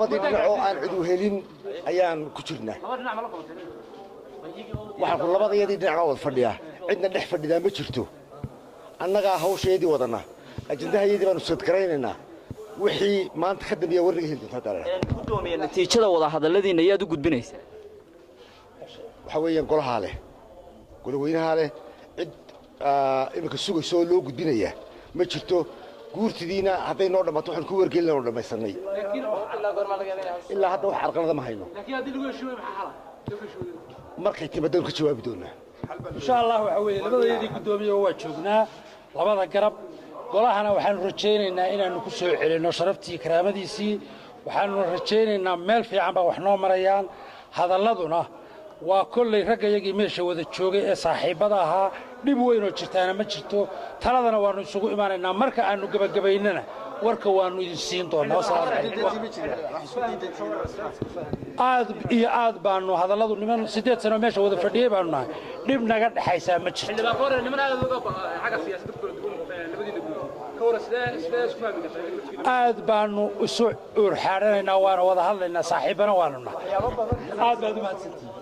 labadii dhinacoo aan cid u helin ayaan ku jirnaa waxaan ku labadayadii dhinac wada fadhiyaa cidna dhex fadhidaa ma jirto annagaa hawsheedii wadana ajandahayadii baanu sadgaraynaynaa wixii maanta ka dambeeya warriga heli doontaa gudoomiye natiijada wada hadalladiina ayaad u gudbinaysaa waxa weeyaan golaha leh golweynaha leh cid imika sugayso oo loo gudbinayaa ma jirto guurtidiina hadday noo dhammaato waxaan ku wargelinaa oo dhammaysanay ilaa hadda wax carqalada ma hayno markay timaadaan ka jawaabi doonaa insha Allah waxa weeye labadayadii gudoomiye waa joognaa labada garab golahana waxaan rajaynaynaa inaanu ku soo celino sharaftii karaamadiisii waxaanu rajaynaynaa meel fiican baa wax noo marayaan hadalladuna waa kolley raggayagii meesha wada joogay ee saaxiibada ahaa dhib weyn oo jirtaana ma jirto taladana waanu isugu imaanaynaa marka aanu gabagabaynana warka waanu idin siin doonaa aad iyo aad baanu hadalladu niman 8 sano meesha wada fadhiyay baanu nahay dhib naga dhaxaysa ma jirto aad baanu isu urxaaranaynaa waana wada hadlaynaa saaxiibana waanu nahay aad baad u mahadsantihiin